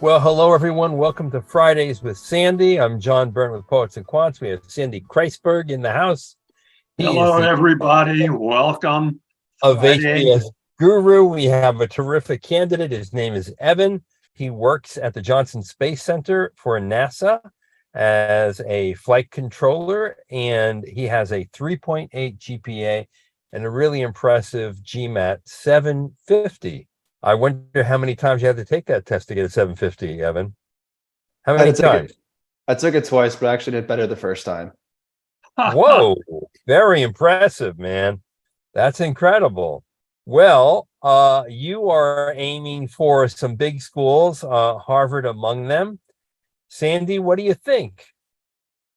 Well, hello, everyone. Welcome to Fridays with Sandy. I'm John Byrne with Poets and Quants. We have Sandy Kreisberg in the house. He is Hello, the everybody. Welcome. of Friday. HBS guru. We have a terrific candidate. His name is Evan. He works at the Johnson Space Center for NASA as a flight controller, and he has a 3.8 GPA and a really impressive GMAT 750. I wonder how many times you had to take that test to get a 750, Evan. How I many had to take times? I took it twice, but I actually did better the first time. Whoa, very impressive, man. That's incredible. Well, you are aiming for some big schools, Harvard among them. Sandy, what do you think?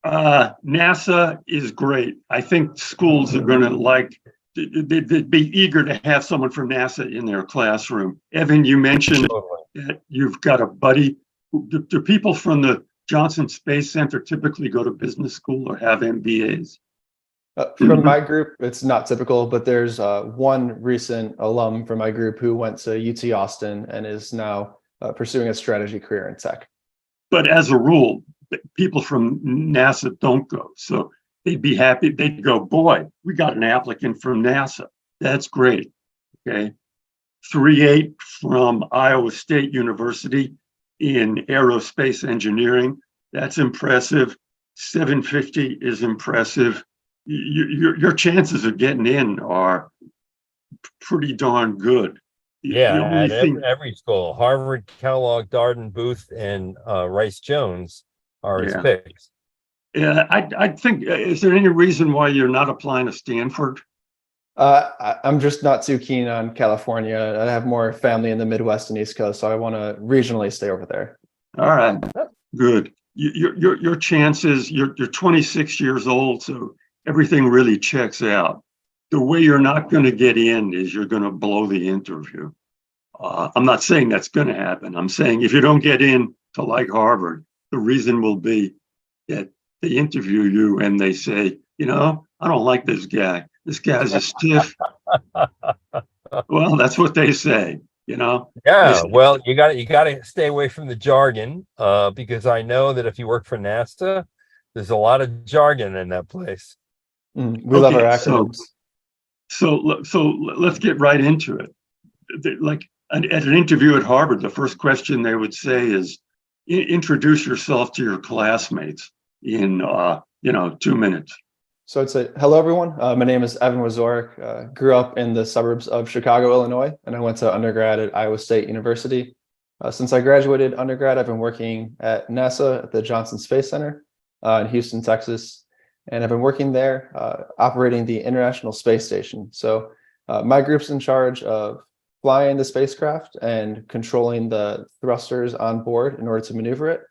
NASA is great. I think schools are going to they'd be eager to have someone from NASA in their classroom. Evan, you mentioned that you've got a buddy. Do people from the Johnson Space Center typically go to business school or have MBAs? From my group, it's not typical, but there's one recent alum from my group who went to UT Austin and is now pursuing a strategy career in tech. But as a rule, people from NASA don't go. So they'd be happy. They'd go, boy, we got an applicant from NASA. That's great. Okay. 3.8 from Iowa State University in aerospace engineering. That's impressive. 750 is impressive. Your chances of getting in are pretty darn good. Yeah, at every school, Harvard, Kellogg, Darden, Booth, and Rice Jones are his picks. Yeah, I think, is there any reason why you're not applying to Stanford? I'm just not too keen on California. I have more family in the Midwest and East Coast, so I want to regionally stay over there. All right, good. Your chances, you're 26 years old, so everything really checks out. The way you're not going to get in is you're going to blow the interview. I'm not saying that's going to happen. I'm saying if you don't get in to like Harvard, the reason will be that they interview you and they say, I don't like this guy. This guy's a stiff. Well, that's what they say, Yeah, well, you got to stay away from the jargon because I know that if you work for NASA, there's a lot of jargon in that place. We love our acronyms. So let's get right into it. Like at an interview at Harvard, the first question they would say is, introduce yourself to your classmates in 2 minutes. So I'd say, hello, everyone. My name is Evan Wazorek. Grew up in the suburbs of Chicago, Illinois, and I went to undergrad at Iowa State University. Since I graduated undergrad, I've been working at NASA at the Johnson Space Center in Houston, Texas. And I've been working there operating the International Space Station. So my group's in charge of flying the spacecraft and controlling the thrusters on board in order to maneuver it.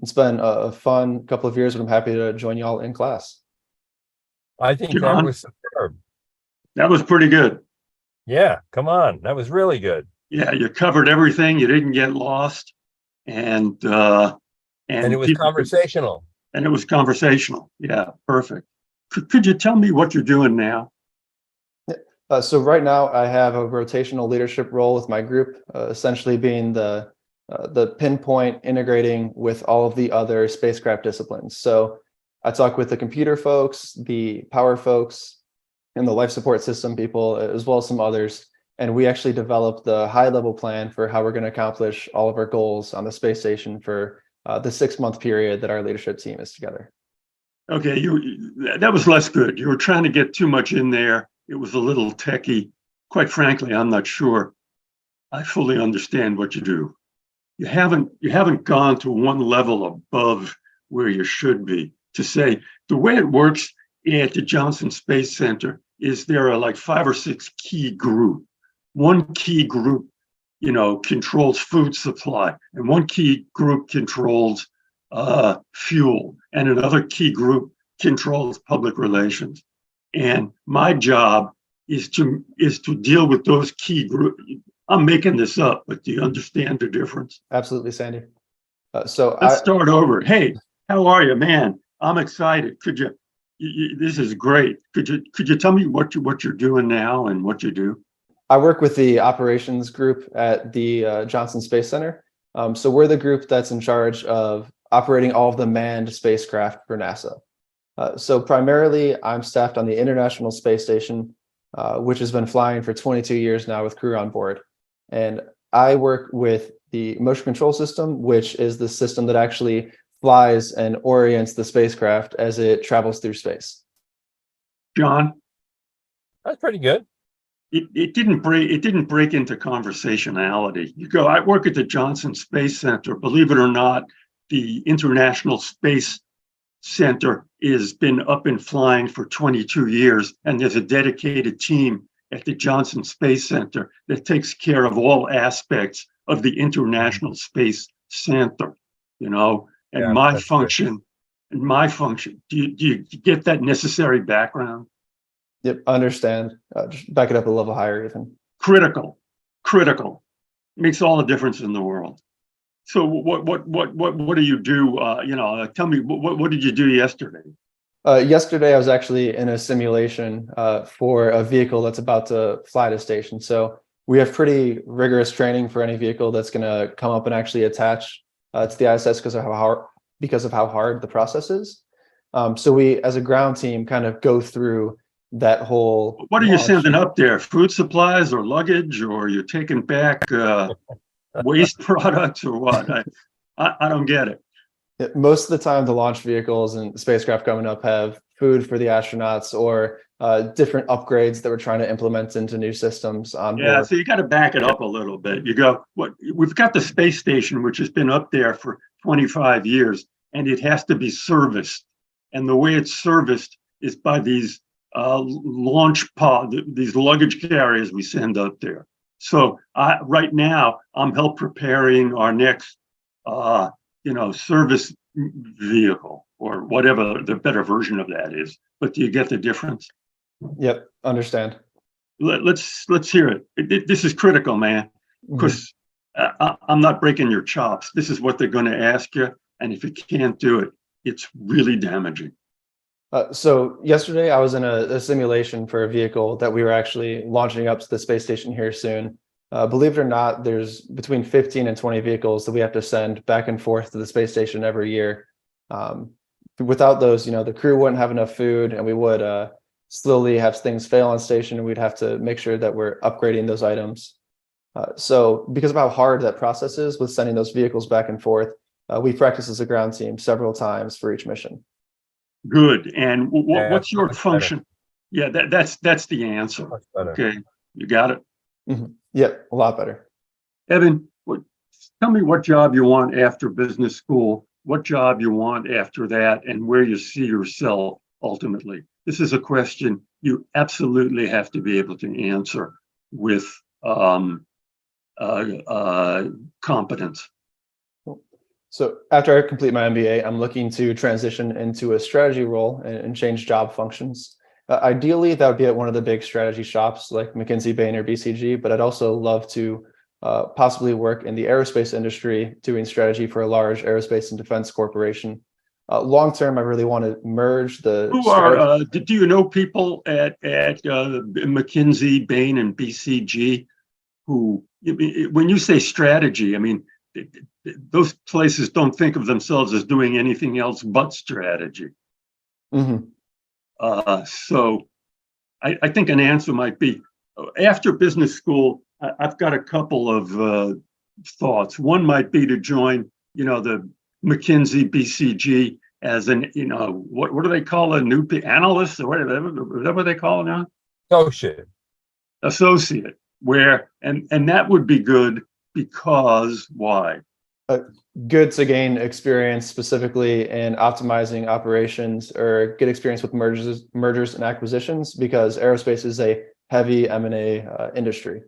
It's been a fun couple of years, but I'm happy to join y'all in class. I think that was superb. That was pretty good. Yeah, come on. That was really good. Yeah, you covered everything. You didn't get lost. And it was conversational. And it was conversational. Yeah, perfect. Could you tell me what you're doing now? So right now I have a rotational leadership role with my group, essentially being the pinpoint integrating with all of the other spacecraft disciplines. So I talk with the computer folks, the power folks, and the life support system people, as well as some others. And we actually developed the high-level plan for how we're going to accomplish all of our goals on the space station for the 6-month period that our leadership team is together. Okay, that was less good. You were trying to get too much in there. It was a little techie. Quite frankly, I'm not sure I fully understand what you do. You haven't gone to one level above where you should be. To say the way it works at the Johnson Space Center is there are like 5 or 6 key groups. One key group, controls food supply, and one key group controls fuel, and another key group controls public relations. And my job is to deal with those key groups. I'm making this up, but do you understand the difference? Absolutely, Sandy. Let's start over. Hey, how are you, man? I'm excited. Could you? This is great. Could you tell me what you're doing now and what you do? I work with the operations group at the Johnson Space Center. So we're the group that's in charge of operating all of the manned spacecraft for NASA. So primarily, I'm staffed on the International Space Station, which has been flying for 22 years now with crew on board. And I work with the motion control system, which is the system that actually flies and orients the spacecraft as it travels through space. John, That's pretty good. it didn't break into conversationality. You go, I work at the Johnson Space Center. Believe it or not, the International Space Center has been up and flying for 22 years, and there's a dedicated team at the Johnson Space Center that takes care of all aspects of the International Space Center, you know, and Yeah, my that's function, do you get that necessary background? Yep, understand. Just back it up a level higher, even. Critical, critical, makes all the difference in the world. So what do you do? Tell me, what did you do yesterday? Yesterday, I was actually in a simulation for a vehicle that's about to fly to station. So we have pretty rigorous training for any vehicle that's going to come up and actually attach to the ISS because of how hard the process is. So we, as a ground team, kind of go through that whole. What are you launch. sending up there? Food supplies or luggage, or you're taking back waste products, or what? I don't get it. Most of the time, the launch vehicles and spacecraft coming up have food for the astronauts or different upgrades that we're trying to implement into new systems on board. Yeah, so you got to back it up a little bit. You go, we've got the space station, which has been up there for 25 years, and it has to be serviced. And the way it's serviced is by these launch pod, these luggage carriers we send up there. So right now, I'm help preparing our next, service vehicle, or whatever the better version of that is. But do you get the difference? Yep, understand. Let's hear it. This is critical, man, because I'm not breaking your chops. This is what they're going to ask you, and if you can't do it, it's really damaging. So yesterday I was in a simulation for a vehicle that we were actually launching up to the space station here soon. Believe it or not, there's between 15 and 20 vehicles that we have to send back and forth to the space station every year. Without those, the crew wouldn't have enough food, and we would slowly have things fail on station, and we'd have to make sure that we're upgrading those items. So because of how hard that process is with sending those vehicles back and forth, we practice as a ground team several times for each mission. Good. And what's your much function? Yeah, that's the answer. Much better. Okay, you got it. Yep, a lot better. Evan, tell me what job you want after business school, what job you want after that, and where you see yourself ultimately. This is a question you absolutely have to be able to answer with competence. So after I complete my MBA, I'm looking to transition into a strategy role and change job functions. Ideally, that would be at one of the big strategy shops like McKinsey, Bain, or BCG, but I'd also love to possibly work in the aerospace industry doing strategy for a large aerospace and defense corporation. Long term, I really want to merge the. Do you know people at McKinsey, Bain, and BCG who, when you say strategy, I mean, those places don't think of themselves as doing anything else but strategy. So I think an answer might be, after business school, I've got a couple of thoughts. One might be to join, the McKinsey, BCG as an, what do they call a new analyst, or whatever? Is that what they call it now? Associate, where, and that would be good because why? Good to gain experience specifically in optimizing operations, or get experience with mergers and acquisitions, because aerospace is a heavy M&A industry.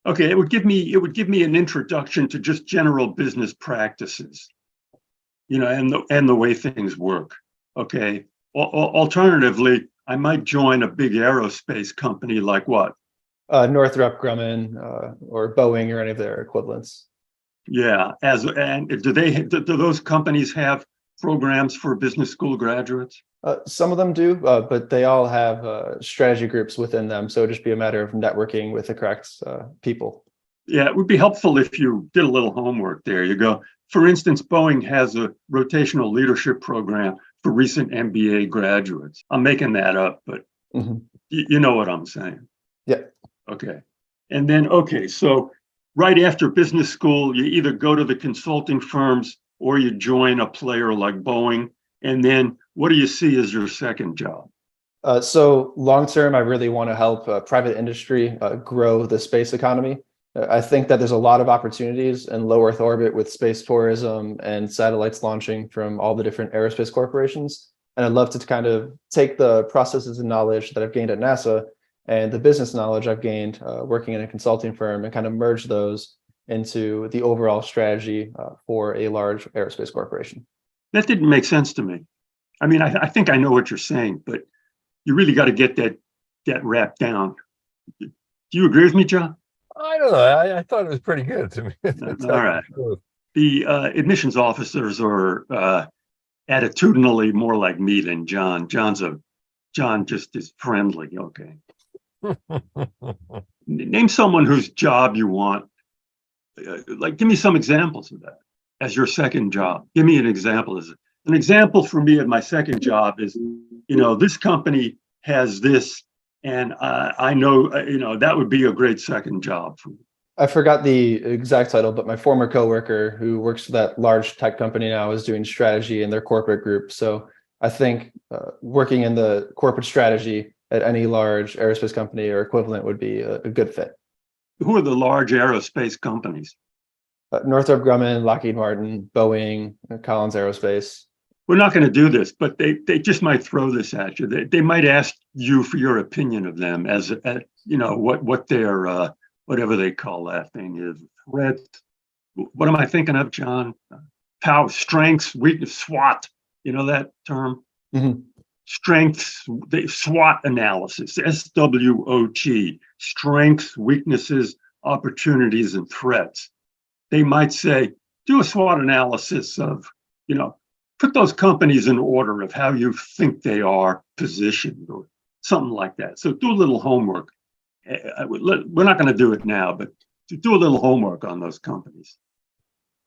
Okay, it would give me an introduction to just general business practices, and the way things work. Okay. Alternatively, I might join a big aerospace company like what? Northrop Grumman or Boeing, or any of their equivalents. Yeah. And do those companies have programs for business school graduates? Some of them do, but they all have strategy groups within them. So it'd just be a matter of networking with the correct people. Yeah, it would be helpful if you did a little homework there. You go, for instance, Boeing has a rotational leadership program for recent MBA graduates. I'm making that up, but Mhm. you know what I'm saying. Yeah. Okay. And then, okay, so right after business school, you either go to the consulting firms or you join a player like Boeing. And then what do you see as your second job? So long term, I really want to help private industry grow the space economy. I think that there's a lot of opportunities in low Earth orbit with space tourism and satellites launching from all the different aerospace corporations. And I'd love to kind of take the processes and knowledge that I've gained at NASA and the business knowledge I've gained working in a consulting firm and kind of merge those into the overall strategy for a large aerospace corporation. That didn't make sense to me. I mean, I think I know what you're saying, but you really got to get that wrapped down. Do you agree with me, John? I don't know. I thought it was pretty good to me. All right. The admissions officers are attitudinally more like me than John. John just is friendly. Okay. Name someone whose job you want. Like, give me some examples of that as your second job. Give me an example. An example for me of my second job is, this company has this, and I know, that would be a great second job for me. I forgot the exact title, but my former coworker who works for that large tech company now is doing strategy in their corporate group. So I think working in the corporate strategy at any large aerospace company or equivalent would be a good fit. Who are the large aerospace companies? Northrop Grumman, Lockheed Martin, Boeing, Collins Aerospace. We're not going to do this, but they just might throw this at you. They might ask you for your opinion of them as what their whatever they call that thing is. Threat. What am I thinking of, John? Power, strengths, weakness, SWOT. You know that term? Mm-hmm. Strengths, SWOT analysis, SWOT, strengths, weaknesses, opportunities, and threats. They might say, do a SWOT analysis of, put those companies in order of how you think they are positioned or something like that. So do a little homework. We're not going to do it now, but do a little homework on those companies.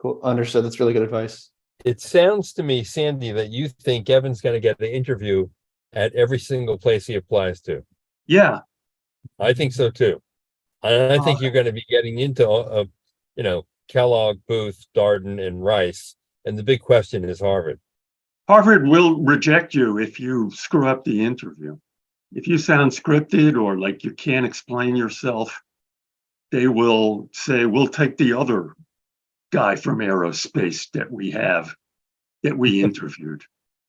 Cool. Understood. That's really good advice. It sounds to me, Sandy, that you think Evan's going to get an interview at every single place he applies to. Yeah. I think so too. I think you're going to be getting into, Kellogg, Booth, Darden, and Rice. And the big question is Harvard. Harvard will reject you if you screw up the interview. If you sound scripted or like you can't explain yourself, they will say, we'll take the other guy from aerospace that we interviewed.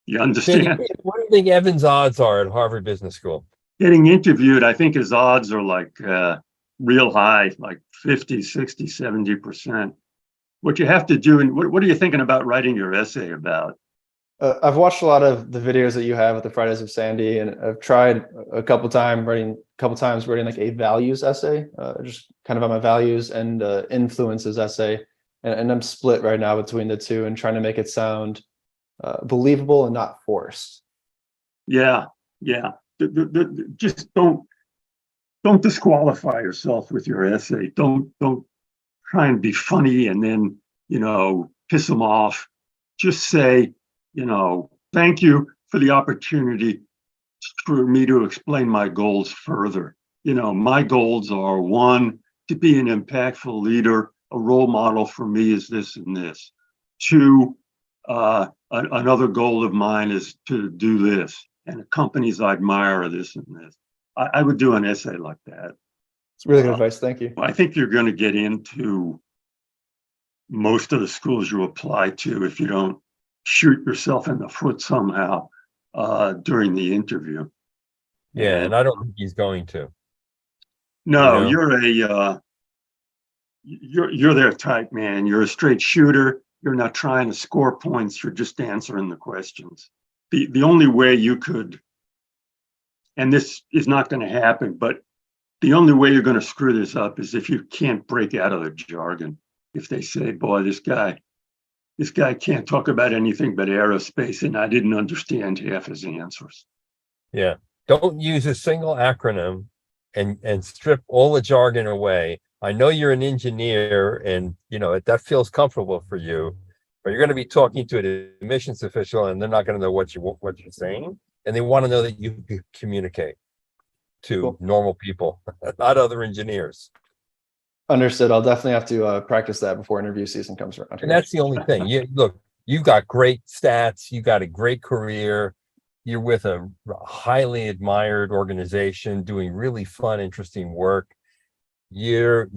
You understand? Sandy, what do you think Evan's odds are at Harvard Business School? Getting interviewed, I think his odds are like real high, like 50, 60, 70%. What you have to do, and what are you thinking about writing your essay about? I've watched a lot of the videos that you have at the Fridays of Sandy, and I've tried a couple times writing like a values essay, just kind of on my values and influences essay. And I'm split right now between the two and trying to make it sound believable and not forced. Yeah. Just don't disqualify yourself with your essay. Don't try and be funny and then piss them off. Just say, thank you for the opportunity for me to explain my goals further. My goals are, 1, to be an impactful leader. A role model for me is this and this. 2, another goal of mine is to do this, and the companies I admire are this and this. I would do an essay like that. It's really good advice. Thank you. I think you're going to get into most of the schools you apply to if you don't shoot yourself in the foot somehow during the interview. Yeah, and I don't think he's going to. No, you're their type, man. You're a straight shooter. You're not trying to score points. You're just answering the questions. The only way you could, and this is not going to happen, but the only way you're going to screw this up is if you can't break out of the jargon. If they say, boy, this guy can't talk about anything but aerospace, and I didn't understand half his answers. Yeah. Don't use a single acronym and strip all the jargon away. I know you're an engineer and, that feels comfortable for you, but you're going to be talking to an admissions official and they're not going to know what you're saying. And they want to know that you can communicate to Cool. normal people, not other engineers. Understood. I'll definitely have to practice that before interview season comes around. And that's the only thing. Look, you've got great stats. You got a great career. You're with a highly admired organization doing really fun, interesting work. You're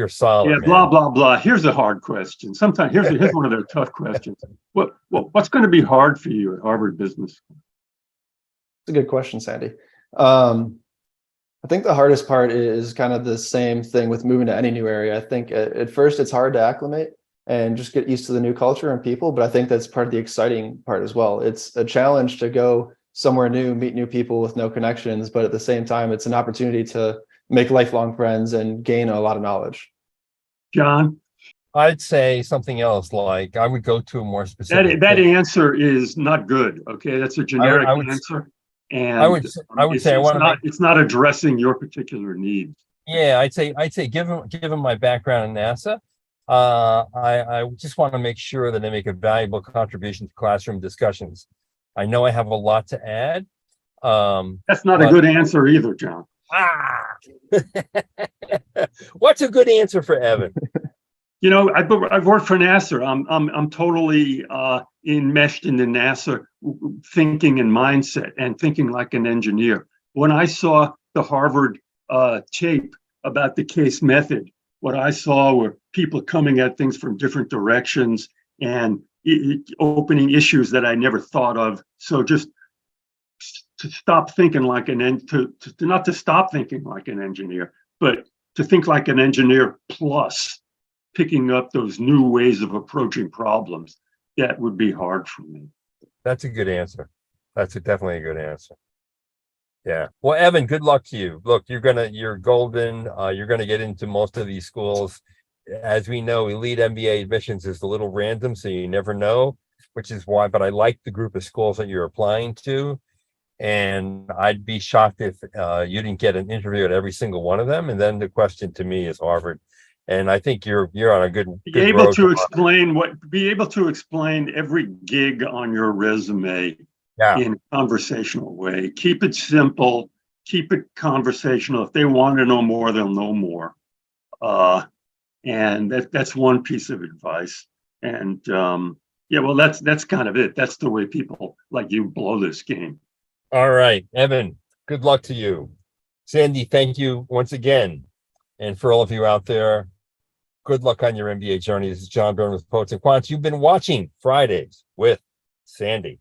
solid, Yeah, man. blah, blah, blah. Here's a hard question. Sometimes here's one of their tough questions. What's going to be hard for you at Harvard Business School? It's a good question, Sandy. I think the hardest part is kind of the same thing with moving to any new area. I think at first it's hard to acclimate and just get used to the new culture and people, but I think that's part of the exciting part as well. It's a challenge to go somewhere new, meet new people with no connections, but at the same time, it's an opportunity to make lifelong friends and gain a lot of knowledge. John? I'd say something else, like I would go to a more specific. That answer is not good. Okay, that's a generic answer, and I would say it's not addressing your particular needs. Yeah, I'd say given my background in NASA, I just want to make sure that I make a valuable contribution to classroom discussions. I know I have a lot to add. That's not a good answer either, John. What's a good answer for Evan? I've worked for NASA. I'm totally enmeshed in the NASA thinking and mindset and thinking like an engineer. When I saw the Harvard tape about the case method, what I saw were people coming at things from different directions and opening issues that I never thought of. So just to stop thinking like not to stop thinking like an engineer, but to think like an engineer plus picking up those new ways of approaching problems, that would be hard for me. That's a good answer. That's definitely a good answer. Yeah. Well, Evan, good luck to you. Look, you're golden. You're gonna get into most of these schools. As we know, elite MBA admissions is a little random, so you never know, which is why. But I like the group of schools that you're applying to, and I'd be shocked if you didn't get an interview at every single one of them. And then the question to me is Harvard. And I think you're on a good be able to road. explain every gig on your resume in a conversational way. Keep it simple, keep it conversational. If they want to know more, they'll know more. And that's one piece of advice. And that's kind of it. That's the way people like you blow this game. All right, Evan, good luck to you. Sandy, thank you once again. And for all of you out there, good luck on your MBA journey. This is John Byrne with Poets and Quants. You've been watching Fridays with Sandy.